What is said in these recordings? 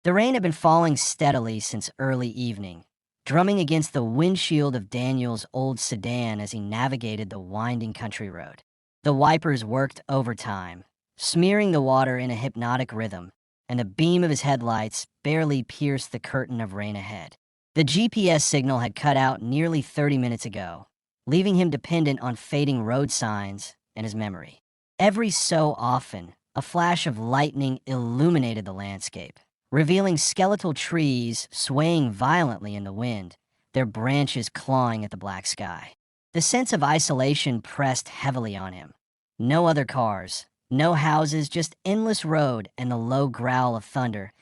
The rain had been falling steadily since early evening, drumming against the windshield of Daniel's old sedan as he navigated the winding country road. The wipers worked overtime, smearing the water in a hypnotic rhythm, and the beam of his headlights barely pierced the curtain of rain ahead. The GPS signal had cut out nearly 30 minutes ago, leaving him dependent on fading road signs and his memory. Every so often, a flash of lightning illuminated the landscape, revealing skeletal trees swaying violently in the wind, their branches clawing at the black sky. The sense of isolation pressed heavily on him. No other cars, no houses, just endless road and the low growl of thunder.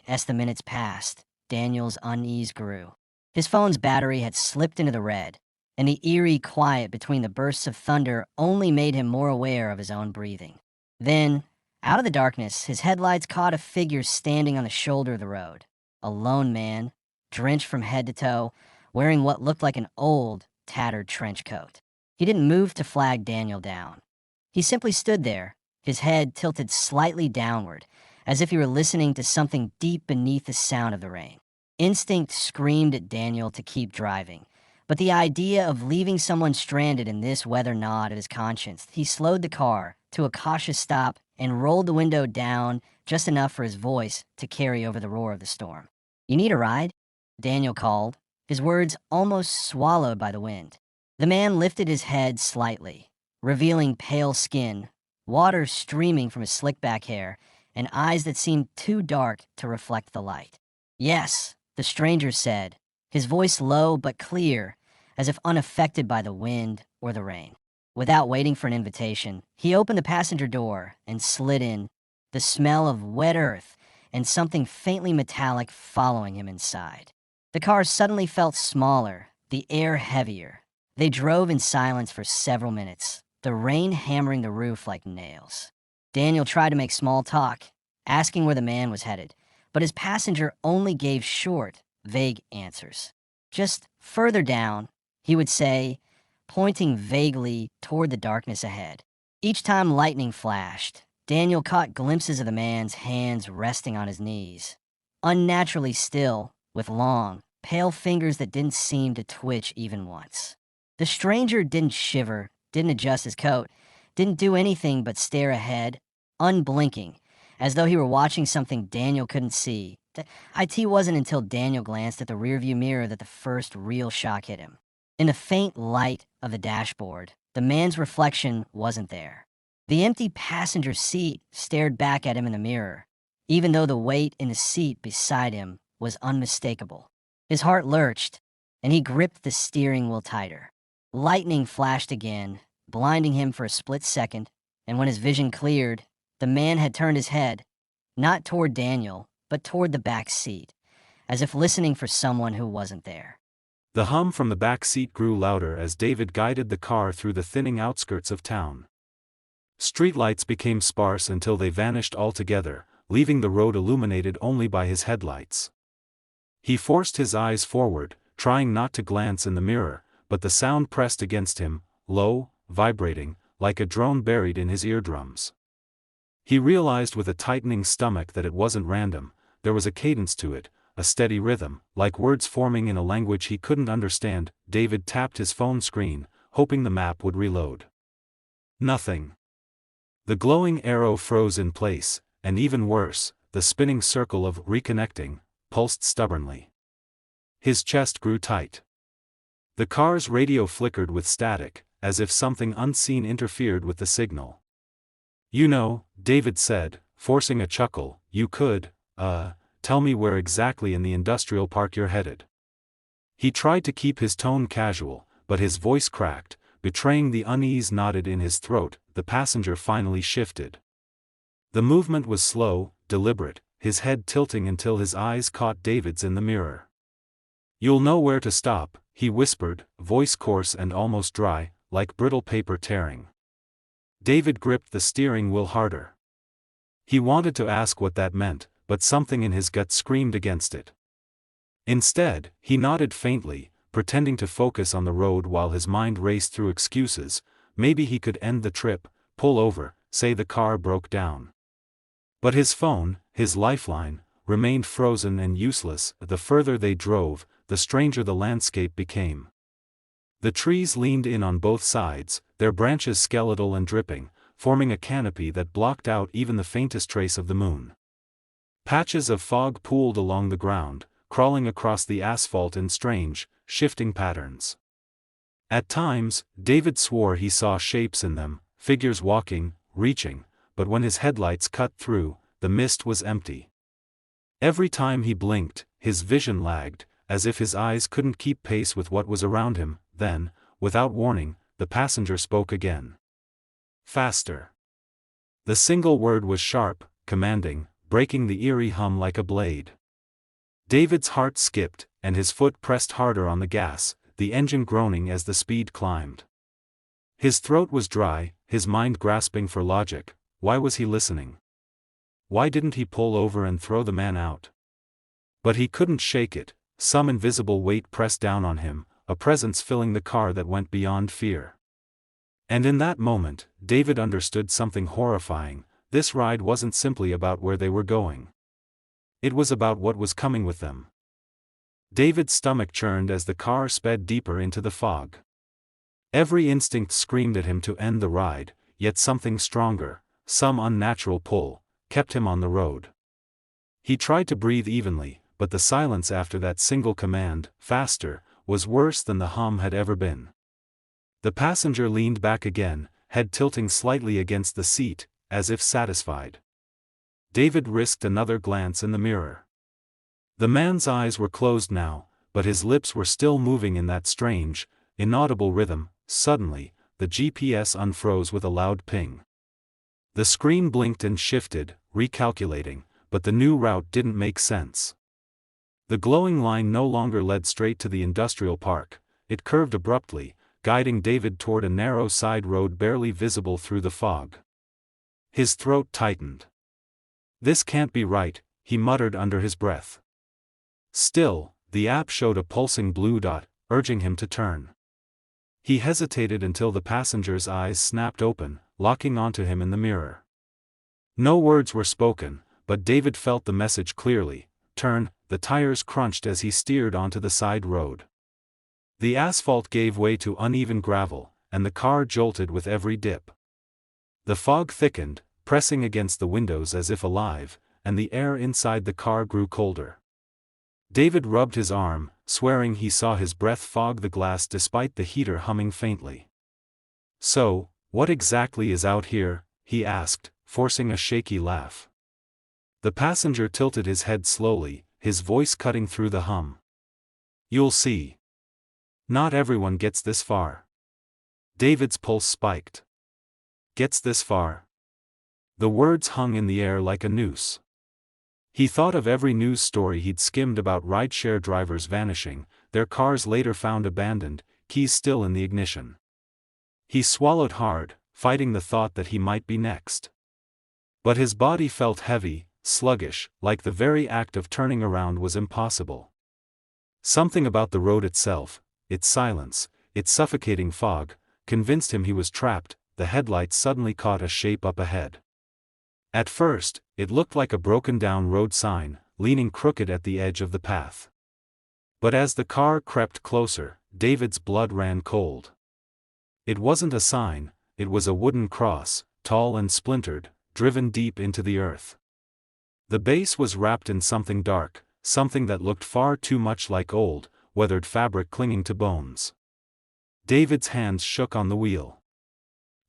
As the minutes passed, Daniel's unease grew. His phone's battery had slipped into the red, and the eerie quiet between the bursts of thunder only made him more aware of his own breathing. Then, out of the darkness, his headlights caught a figure standing on the shoulder of the road. A lone man, drenched from head to toe, wearing what looked like an old, tattered trench coat. He didn't move to flag Daniel down. He simply stood there, his head tilted slightly downward, as if he were listening to something deep beneath the sound of the rain. Instinct screamed at Daniel to keep driving, but the idea of leaving someone stranded in this weather gnawed at his conscience. He slowed the car to a cautious stop and rolled the window down just enough for his voice to carry over the roar of the storm. "You need a ride?" Daniel called, his words almost swallowed by the wind. The man lifted his head slightly, revealing pale skin, water streaming from his slick back hair, and eyes that seemed too dark to reflect the light. "Yes," the stranger said, his voice low but clear, as if unaffected by the wind or the rain. Without waiting for an invitation, he opened the passenger door and slid in, the smell of wet earth and something faintly metallic following him inside. The car suddenly felt smaller, the air heavier. They drove in silence for several minutes, the rain hammering the roof like nails. Daniel tried to make small talk, asking where the man was headed, but his passenger only gave short, vague answers. "Just further down," he would say, pointing vaguely toward the darkness ahead. Each time lightning flashed, Daniel caught glimpses of the man's hands resting on his knees, unnaturally still, with long, pale fingers that didn't seem to twitch even once. The stranger didn't shiver, didn't adjust his coat, didn't do anything but stare ahead, unblinking, as though he were watching something Daniel couldn't see. It wasn't until Daniel glanced at the rearview mirror that the first real shock hit him. In the faint light of the dashboard, the man's reflection wasn't there. The empty passenger seat stared back at him in the mirror, even though the weight in the seat beside him was unmistakable. His heart lurched, and he gripped the steering wheel tighter. Lightning flashed again, blinding him for a split second, and when his vision cleared, the man had turned his head, not toward Daniel, but toward the back seat, as if listening for someone who wasn't there. The hum from the back seat grew louder as David guided the car through the thinning outskirts of town. Streetlights became sparse until they vanished altogether, leaving the road illuminated only by his headlights. He forced his eyes forward, trying not to glance in the mirror, but the sound pressed against him, low, vibrating, like a drone buried in his eardrums. He realized with a tightening stomach that it wasn't random. There was a cadence to it, a steady rhythm, like words forming in a language he couldn't understand. David tapped his phone screen, hoping the map would reload. Nothing. The glowing arrow froze in place, and even worse, the spinning circle of reconnecting pulsed stubbornly. His chest grew tight. The car's radio flickered with static, as if something unseen interfered with the signal. "You know," David said, forcing a chuckle, "you could, tell me where exactly in the industrial park you're headed." He tried to keep his tone casual, but his voice cracked, betraying the unease knotted in his throat. The passenger finally shifted. The movement was slow, deliberate, his head tilting until his eyes caught David's in the mirror. "You'll know where to stop," he whispered, voice coarse and almost dry, like brittle paper tearing. David gripped the steering wheel harder. He wanted to ask what that meant, but something in his gut screamed against it. Instead, he nodded faintly, pretending to focus on the road while his mind raced through excuses. Maybe he could end the trip, pull over, say the car broke down. But his phone, his lifeline, remained frozen and useless. The further they drove, the stranger the landscape became. The trees leaned in on both sides, their branches skeletal and dripping, forming a canopy that blocked out even the faintest trace of the moon. Patches of fog pooled along the ground, crawling across the asphalt in strange, shifting patterns. At times, David swore he saw shapes in them, figures walking, reaching, but when his headlights cut through, the mist was empty. Every time he blinked, his vision lagged, as if his eyes couldn't keep pace with what was around him. Then, without warning, the passenger spoke again. Faster. The single word was sharp, commanding, breaking the eerie hum like a blade. David's heart skipped, and his foot pressed harder on the gas, the engine groaning as the speed climbed. His throat was dry, his mind grasping for logic. Why was he listening? Why didn't he pull over and throw the man out? But he couldn't shake it. Some invisible weight pressed down on him, a presence filling the car that went beyond fear. And in that moment, David understood something horrifying. This ride wasn't simply about where they were going. It was about what was coming with them. David's stomach churned as the car sped deeper into the fog. Every instinct screamed at him to end the ride, yet something stronger, some unnatural pull, kept him on the road. He tried to breathe evenly, but the silence after that single command, faster, was worse than the hum had ever been. The passenger leaned back again, head tilting slightly against the seat, as if satisfied. David risked another glance in the mirror. The man's eyes were closed now, but his lips were still moving in that strange, inaudible rhythm. Suddenly, the GPS unfroze with a loud ping. The screen blinked and shifted, recalculating, but the new route didn't make sense. The glowing line no longer led straight to the industrial park, it curved abruptly, guiding David toward a narrow side road barely visible through the fog. His throat tightened. "This can't be right," he muttered under his breath. Still, the app showed a pulsing blue dot, urging him to turn. He hesitated until the passenger's eyes snapped open, locking onto him in the mirror. No words were spoken, but David felt the message clearly. Turn. The tires crunched as he steered onto the side road. The asphalt gave way to uneven gravel, and the car jolted with every dip. The fog thickened, pressing against the windows as if alive, and the air inside the car grew colder. David rubbed his arm, swearing he saw his breath fog the glass despite the heater humming faintly. "So, what exactly is out here?" he asked, forcing a shaky laugh. The passenger tilted his head slowly, his voice cutting through the hum. "You'll see. Not everyone gets this far." David's pulse spiked. Gets this far? The words hung in the air like a noose. He thought of every news story he'd skimmed about rideshare drivers vanishing, their cars later found abandoned, keys still in the ignition. He swallowed hard, fighting the thought that he might be next. But his body felt heavy, sluggish, like the very act of turning around was impossible. Something about the road itself, its silence, its suffocating fog, convinced him he was trapped. The headlights suddenly caught a shape up ahead. At first, it looked like a broken-down road sign, leaning crooked at the edge of the path. But as the car crept closer, David's blood ran cold. It wasn't a sign, it was a wooden cross, tall and splintered, driven deep into the earth. The base was wrapped in something dark, something that looked far too much like old, weathered fabric clinging to bones. David's hands shook on the wheel.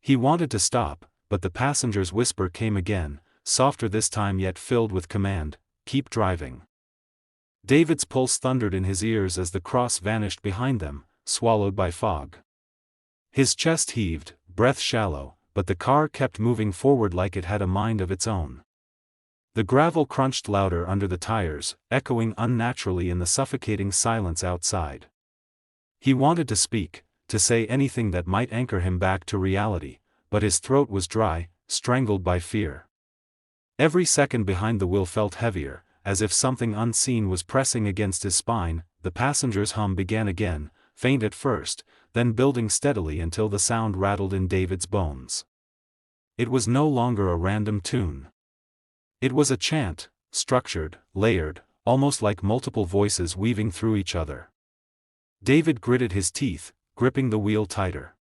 He wanted to stop, but the passenger's whisper came again, softer this time yet filled with command, "Keep driving." David's pulse thundered in his ears as the cross vanished behind them, swallowed by fog. His chest heaved, breath shallow, but the car kept moving forward like it had a mind of its own. The gravel crunched louder under the tires, echoing unnaturally in the suffocating silence outside. He wanted to speak, to say anything that might anchor him back to reality, but his throat was dry, strangled by fear. Every second behind the wheel felt heavier, as if something unseen was pressing against his spine. The passenger's hum began again, faint at first, then building steadily until the sound rattled in David's bones. It was no longer a random tune. It was a chant, structured, layered, almost like multiple voices weaving through each other. David gritted his teeth, gripping the wheel tighter.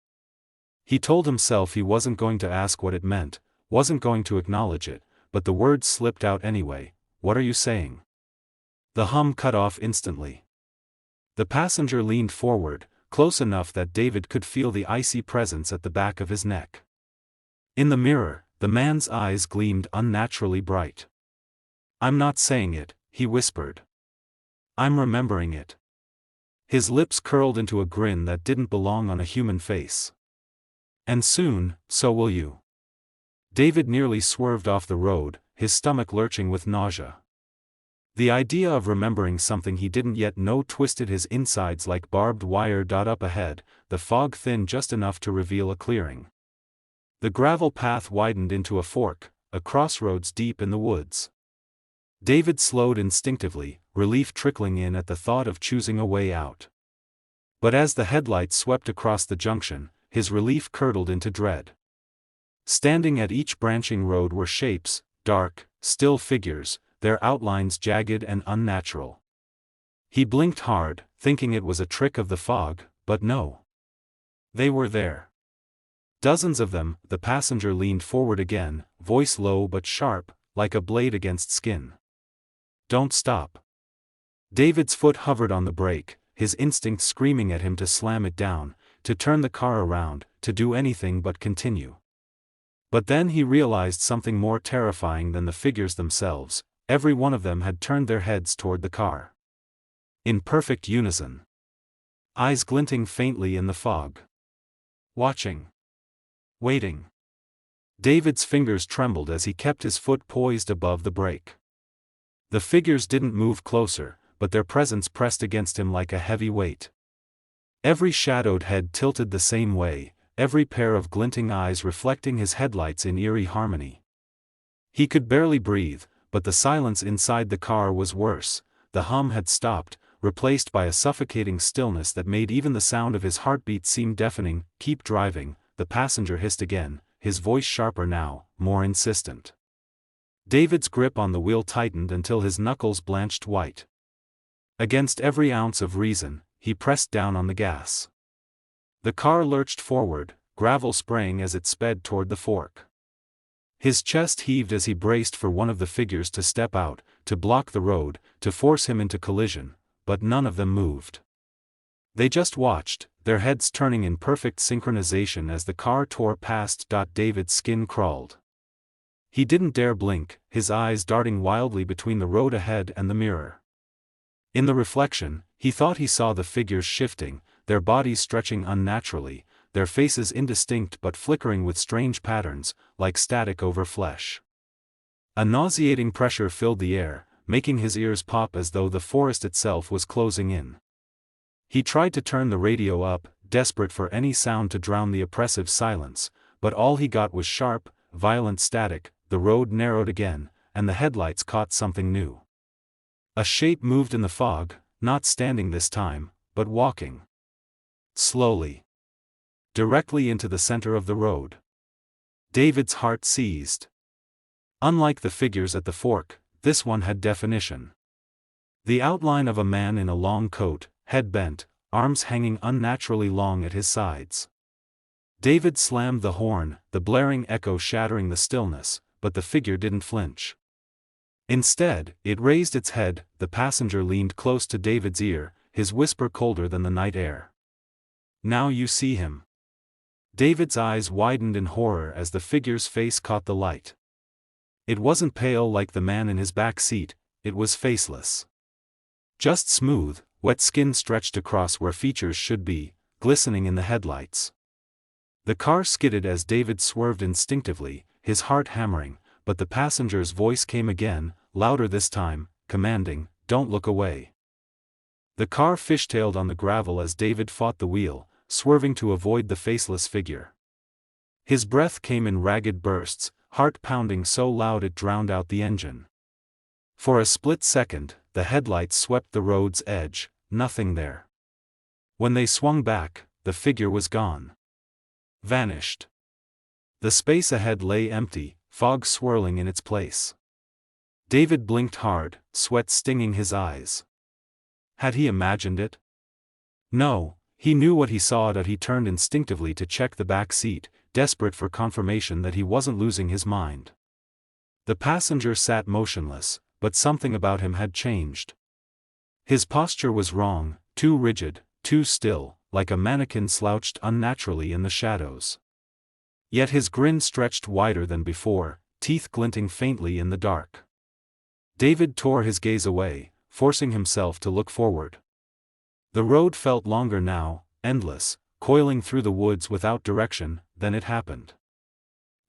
He told himself he wasn't going to ask what it meant, wasn't going to acknowledge it, but the words slipped out anyway. "What are you saying?" The hum cut off instantly. The passenger leaned forward, close enough that David could feel the icy presence at the back of his neck. In the mirror, the man's eyes gleamed unnaturally bright. "I'm not saying it," he whispered. "I'm remembering it." His lips curled into a grin that didn't belong on a human face. "And soon, so will you." David nearly swerved off the road, his stomach lurching with nausea. The idea of remembering something he didn't yet know twisted his insides like barbed wire. Up ahead, the fog thinned just enough to reveal a clearing. The gravel path widened into a fork, a crossroads deep in the woods. David slowed instinctively, relief trickling in at the thought of choosing a way out. But as the headlights swept across the junction, his relief curdled into dread. Standing at each branching road were shapes, dark, still figures, their outlines jagged and unnatural. He blinked hard, thinking it was a trick of the fog, but no. They were there. Dozens of them. The passenger leaned forward again, voice low but sharp, like a blade against skin. "Don't stop." David's foot hovered on the brake, his instinct screaming at him to slam it down, to turn the car around, to do anything but continue. But then he realized something more terrifying than the figures themselves. Every one of them had turned their heads toward the car. In perfect unison. Eyes glinting faintly in the fog. Watching. Waiting. David's fingers trembled as he kept his foot poised above the brake. The figures didn't move closer, but their presence pressed against him like a heavy weight. Every shadowed head tilted the same way, every pair of glinting eyes reflecting his headlights in eerie harmony. He could barely breathe, but the silence inside the car was worse. The hum had stopped, replaced by a suffocating stillness that made even the sound of his heartbeat seem deafening. "Keep driving," the passenger hissed again, his voice sharper now, more insistent. David's grip on the wheel tightened until his knuckles blanched white. Against every ounce of reason, he pressed down on the gas. The car lurched forward, gravel spraying as it sped toward the fork. His chest heaved as he braced for one of the figures to step out, to block the road, to force him into collision, but none of them moved. They just watched, their heads turning in perfect synchronization as the car tore past. David's skin crawled. He didn't dare blink, his eyes darting wildly between the road ahead and the mirror. In the reflection, he thought he saw the figures shifting, their bodies stretching unnaturally, their faces indistinct but flickering with strange patterns, like static over flesh. A nauseating pressure filled the air, making his ears pop as though the forest itself was closing in. He tried to turn the radio up, desperate for any sound to drown the oppressive silence, but all he got was sharp, violent static. The road narrowed again, and the headlights caught something new. A shape moved in the fog, not standing this time, but walking. Slowly. Directly into the center of the road. David's heart seized. Unlike the figures at the fork, this one had definition. The outline of a man in a long coat, head bent, arms hanging unnaturally long at his sides. David slammed the horn, the blaring echo shattering the stillness, but the figure didn't flinch. Instead, it raised its head. The passenger leaned close to David's ear, his whisper colder than the night air. "Now you see him." David's eyes widened in horror as the figure's face caught the light. It wasn't pale like the man in his back seat, it was faceless. Just smooth, wet skin stretched across where features should be, glistening in the headlights. The car skidded as David swerved instinctively, his heart hammering, but the passenger's voice came again, louder this time, commanding, "Don't look away." The car fishtailed on the gravel as David fought the wheel, swerving to avoid the faceless figure. His breath came in ragged bursts, heart pounding so loud it drowned out the engine. For a split second, the headlights swept the road's edge, nothing there. When they swung back, the figure was gone. Vanished. The space ahead lay empty, fog swirling in its place. David blinked hard, sweat stinging his eyes. Had he imagined it? No, he knew what he saw, that he turned instinctively to check the back seat, desperate for confirmation that he wasn't losing his mind. The passenger sat motionless, but something about him had changed. His posture was wrong, too rigid, too still, like a mannequin slouched unnaturally in the shadows. Yet his grin stretched wider than before, teeth glinting faintly in the dark. David tore his gaze away, forcing himself to look forward. The road felt longer now, endless, coiling through the woods without direction. Then it happened.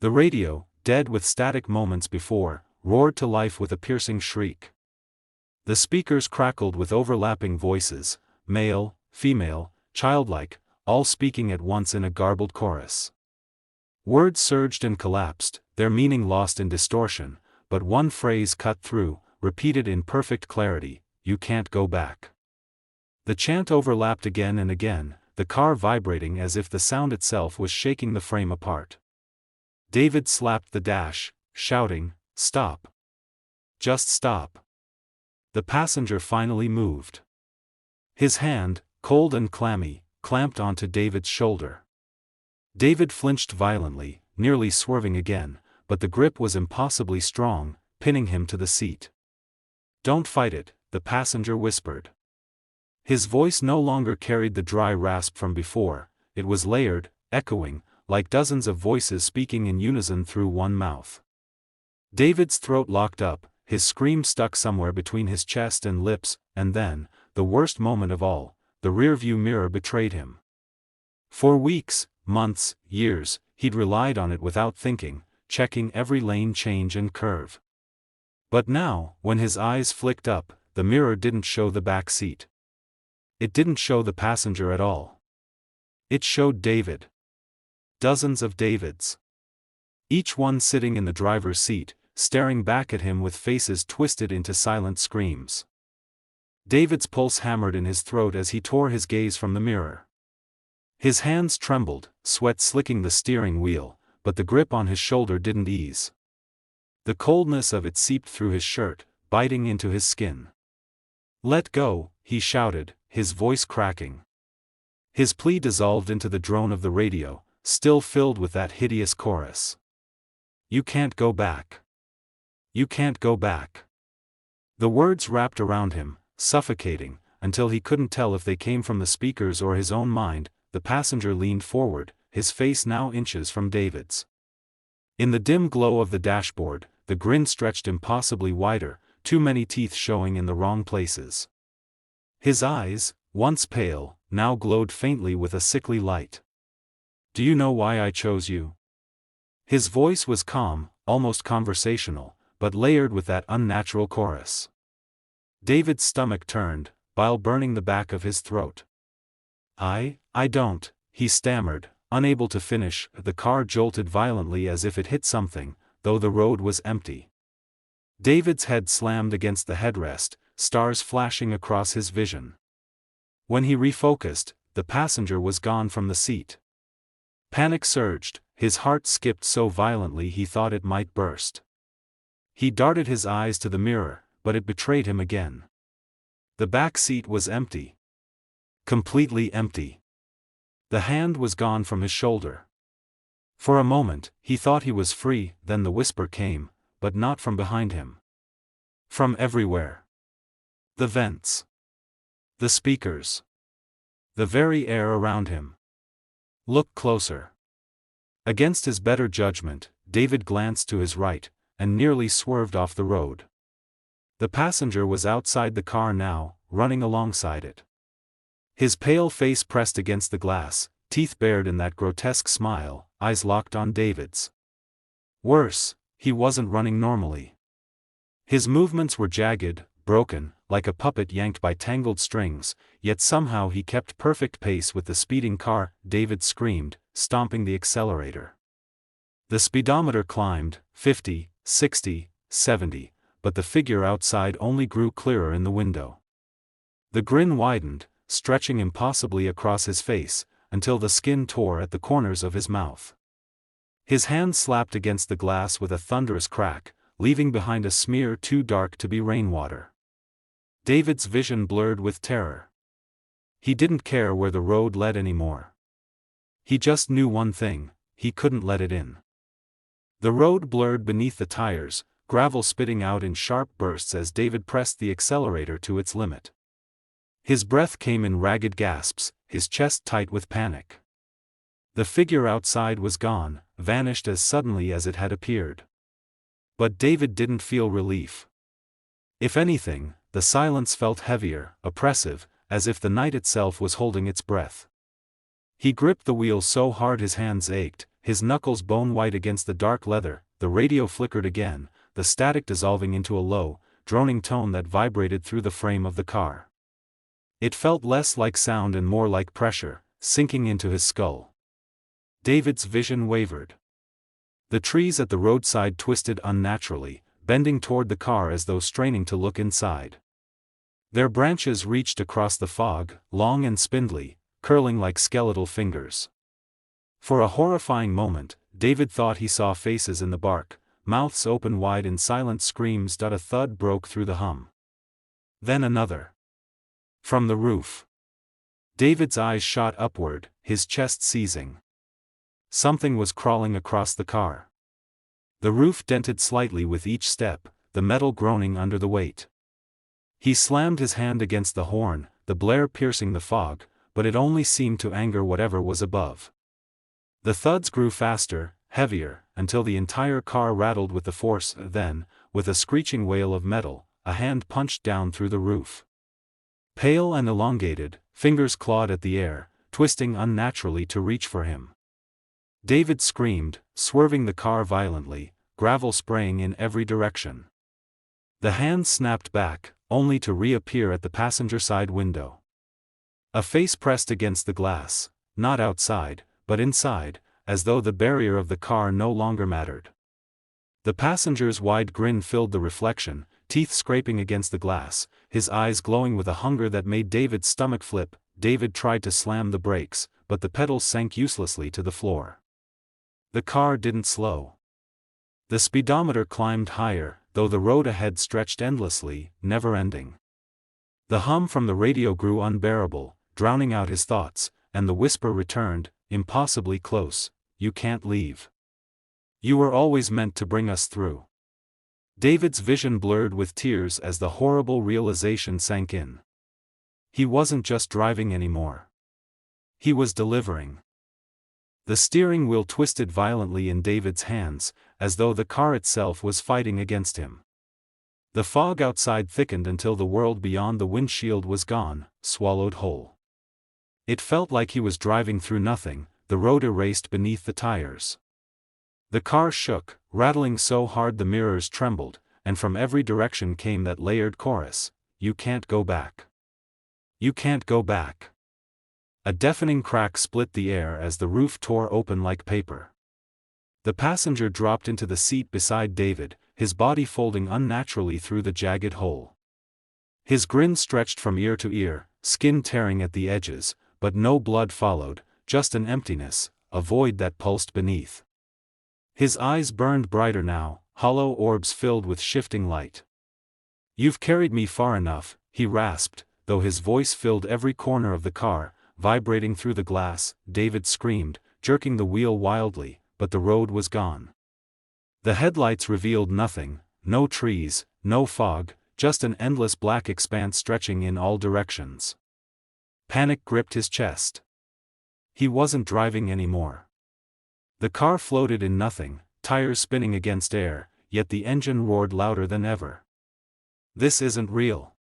The radio, dead with static moments before, roared to life with a piercing shriek. The speakers crackled with overlapping voices, male, female, childlike, all speaking at once in a garbled chorus. Words surged and collapsed, their meaning lost in distortion, but one phrase cut through, repeated in perfect clarity: "You can't go back." The chant overlapped again and again, the car vibrating as if the sound itself was shaking the frame apart. David slapped the dash, shouting, "Stop! Just stop!" The passenger finally moved. His hand, cold and clammy, clamped onto David's shoulder. David flinched violently, nearly swerving again, but the grip was impossibly strong, pinning him to the seat. "Don't fight it," the passenger whispered. His voice no longer carried the dry rasp from before, it was layered, echoing, like dozens of voices speaking in unison through one mouth. David's throat locked up, his scream stuck somewhere between his chest and lips, and then, the worst moment of all, the rearview mirror betrayed him. For weeks, months, years, he'd relied on it without thinking, checking every lane change and curve. But now, when his eyes flicked up, the mirror didn't show the back seat. It didn't show the passenger at all. It showed David. Dozens of Davids. Each one sitting in the driver's seat, staring back at him with faces twisted into silent screams. David's pulse hammered in his throat as he tore his gaze from the mirror. His hands trembled, sweat slicking the steering wheel, but the grip on his shoulder didn't ease. The coldness of it seeped through his shirt, biting into his skin. "Let go," he shouted, his voice cracking. His plea dissolved into the drone of the radio, still filled with that hideous chorus. "You can't go back. You can't go back." The words wrapped around him, suffocating, until he couldn't tell if they came from the speakers or his own mind. The passenger leaned forward, his face now inches from David's. In the dim glow of the dashboard, the grin stretched impossibly wider, too many teeth showing in the wrong places. His eyes, once pale, now glowed faintly with a sickly light. "Do you know why I chose you?" His voice was calm, almost conversational, but layered with that unnatural chorus. David's stomach turned, bile burning the back of his throat. I don't," he stammered, unable to finish. The car jolted violently as if it hit something, though the road was empty. David's head slammed against the headrest, stars flashing across his vision. When he refocused, the passenger was gone from the seat. Panic surged, his heart skipped so violently he thought it might burst. He darted his eyes to the mirror, but it betrayed him again. The back seat was empty. Completely empty. The hand was gone from his shoulder. For a moment, he thought he was free, then the whisper came, but not from behind him. From everywhere. The vents. The speakers. The very air around him. "Look closer." Against his better judgment, David glanced to his right, and nearly swerved off the road. The passenger was outside the car now, running alongside it. His pale face pressed against the glass, teeth bared in that grotesque smile, eyes locked on David's. Worse, he wasn't running normally. His movements were jagged, broken, like a puppet yanked by tangled strings, yet somehow he kept perfect pace with the speeding car. David screamed, stomping the accelerator. The speedometer climbed, 50, 60, 70, but the figure outside only grew clearer in the window. The grin widened, stretching impossibly across his face, until the skin tore at the corners of his mouth. His hand slapped against the glass with a thunderous crack, leaving behind a smear too dark to be rainwater. David's vision blurred with terror. He didn't care where the road led anymore. He just knew one thing: he couldn't let it in. The road blurred beneath the tires, gravel spitting out in sharp bursts as David pressed the accelerator to its limit. His breath came in ragged gasps, his chest tight with panic. The figure outside was gone, vanished as suddenly as it had appeared. But David didn't feel relief. If anything, the silence felt heavier, oppressive, as if the night itself was holding its breath. He gripped the wheel so hard his hands ached, his knuckles bone-white against the dark leather. The radio flickered again, the static dissolving into a low, droning tone that vibrated through the frame of the car. It felt less like sound and more like pressure, sinking into his skull. David's vision wavered. The trees at the roadside twisted unnaturally, bending toward the car as though straining to look inside. Their branches reached across the fog, long and spindly, curling like skeletal fingers. For a horrifying moment, David thought he saw faces in the bark, mouths open wide in silent screams. A thud broke through the hum. Then another. From the roof. David's eyes shot upward, his chest seizing. Something was crawling across the car. The roof dented slightly with each step, the metal groaning under the weight. He slammed his hand against the horn, the blare piercing the fog, but it only seemed to anger whatever was above. The thuds grew faster, heavier, until the entire car rattled with the force. Then, with a screeching wail of metal, a hand punched down through the roof. Pale and elongated, fingers clawed at the air, twisting unnaturally to reach for him. David screamed, swerving the car violently, gravel spraying in every direction. The hand snapped back, only to reappear at the passenger side window. A face pressed against the glass, not outside, but inside, as though the barrier of the car no longer mattered. The passenger's wide grin filled the reflection, teeth scraping against the glass, his eyes glowing with a hunger that made David's stomach flip. David tried to slam the brakes, but the pedals sank uselessly to the floor. The car didn't slow. The speedometer climbed higher, though the road ahead stretched endlessly, never-ending. The hum from the radio grew unbearable, drowning out his thoughts, and the whisper returned, impossibly close: "You can't leave. You were always meant to bring us through." David's vision blurred with tears as the horrible realization sank in. He wasn't just driving anymore. He was delivering. The steering wheel twisted violently in David's hands, as though the car itself was fighting against him. The fog outside thickened until the world beyond the windshield was gone, swallowed whole. It felt like he was driving through nothing, the road erased beneath the tires. The car shook, rattling so hard the mirrors trembled, and from every direction came that layered chorus: "You can't go back. You can't go back." A deafening crack split the air as the roof tore open like paper. The passenger dropped into the seat beside David, his body folding unnaturally through the jagged hole. His grin stretched from ear to ear, skin tearing at the edges, but no blood followed, just an emptiness, a void that pulsed beneath. His eyes burned brighter now, hollow orbs filled with shifting light. "You've carried me far enough," he rasped, though his voice filled every corner of the car, vibrating through the glass. David screamed, jerking the wheel wildly, but the road was gone. The headlights revealed nothing, no trees, no fog, just an endless black expanse stretching in all directions. Panic gripped his chest. He wasn't driving anymore. The car floated in nothing, tires spinning against air, yet the engine roared louder than ever. "This isn't real.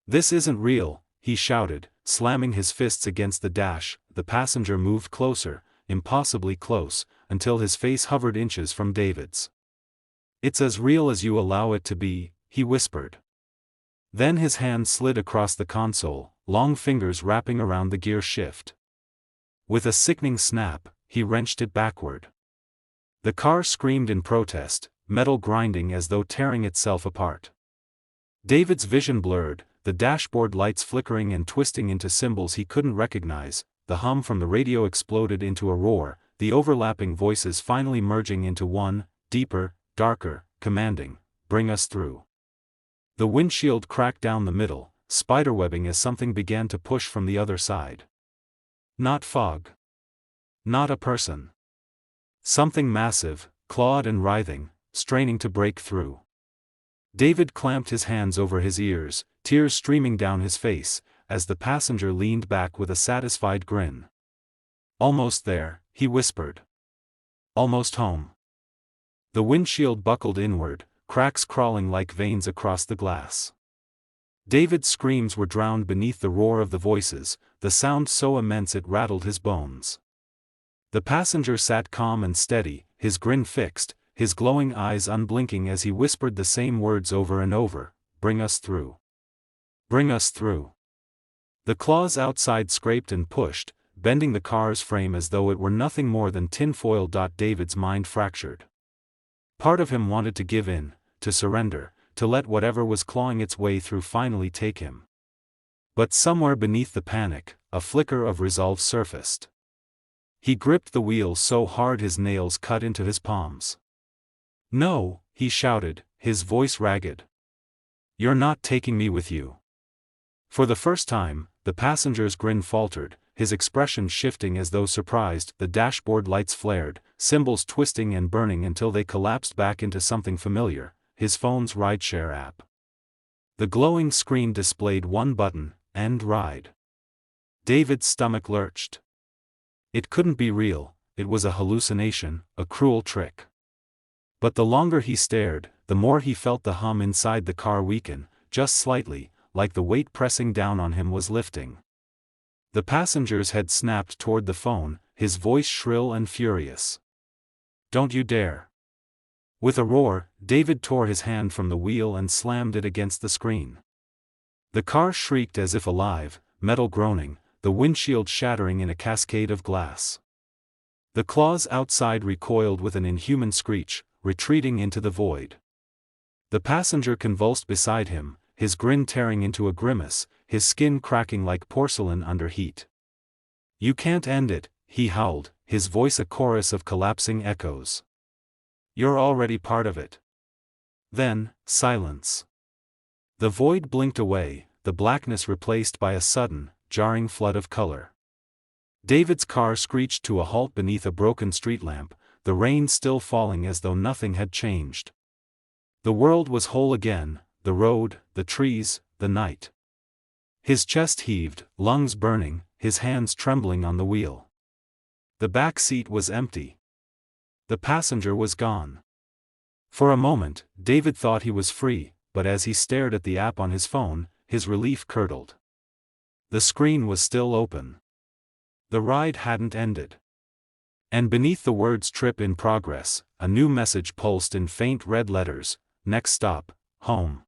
This isn't real," he shouted, slamming his fists against the dash. The passenger moved closer, impossibly close, until his face hovered inches from David's. "It's as real as you allow it to be," he whispered. Then his hand slid across the console, long fingers wrapping around the gear shift. With a sickening snap, he wrenched it backward. The car screamed in protest, metal grinding as though tearing itself apart. David's vision blurred, the dashboard lights flickering and twisting into symbols he couldn't recognize. The hum from the radio exploded into a roar, the overlapping voices finally merging into one, deeper, darker, commanding, "Bring us through." The windshield cracked down the middle, spiderwebbing as something began to push from the other side. Not fog. Not a person. Something massive, clawed and writhing, straining to break through. David clamped his hands over his ears, tears streaming down his face, as the passenger leaned back with a satisfied grin. "Almost there," he whispered. "Almost home." The windshield buckled inward, cracks crawling like veins across the glass. David's screams were drowned beneath the roar of the voices, the sound so immense it rattled his bones. The passenger sat calm and steady, his grin fixed, his glowing eyes unblinking as he whispered the same words over and over, "Bring us through. Bring us through." The claws outside scraped and pushed, bending the car's frame as though it were nothing more than tinfoil. David's mind fractured. Part of him wanted to give in, to surrender, to let whatever was clawing its way through finally take him. But somewhere beneath the panic, a flicker of resolve surfaced. He gripped the wheel so hard his nails cut into his palms. "No," he shouted, his voice ragged. "You're not taking me with you." For the first time, the passenger's grin faltered, his expression shifting as though surprised. The dashboard lights flared, symbols twisting and burning until they collapsed back into something familiar, his phone's rideshare app. The glowing screen displayed one button, "End Ride." David's stomach lurched. It couldn't be real, it was a hallucination, a cruel trick. But the longer he stared, the more he felt the hum inside the car weaken, just slightly, like the weight pressing down on him was lifting. The passenger's head snapped toward the phone, his voice shrill and furious. "Don't you dare." With a roar, David tore his hand from the wheel and slammed it against the screen. The car shrieked as if alive, metal groaning, the windshield shattering in a cascade of glass. The claws outside recoiled with an inhuman screech, retreating into the void. The passenger convulsed beside him, his grin tearing into a grimace, his skin cracking like porcelain under heat. "You can't end it," he howled, his voice a chorus of collapsing echoes. "You're already part of it." Then, silence. The void blinked away, the blackness replaced by a sudden, jarring flood of color. David's car screeched to a halt beneath a broken street lamp, the rain still falling as though nothing had changed. The world was whole again, the road, the trees, the night. His chest heaved, lungs burning, his hands trembling on the wheel. The back seat was empty. The passenger was gone. For a moment, David thought he was free, but as he stared at the app on his phone, his relief curdled. The screen was still open. The ride hadn't ended. And beneath the words "Trip in Progress," a new message pulsed in faint red letters: "Next stop, home."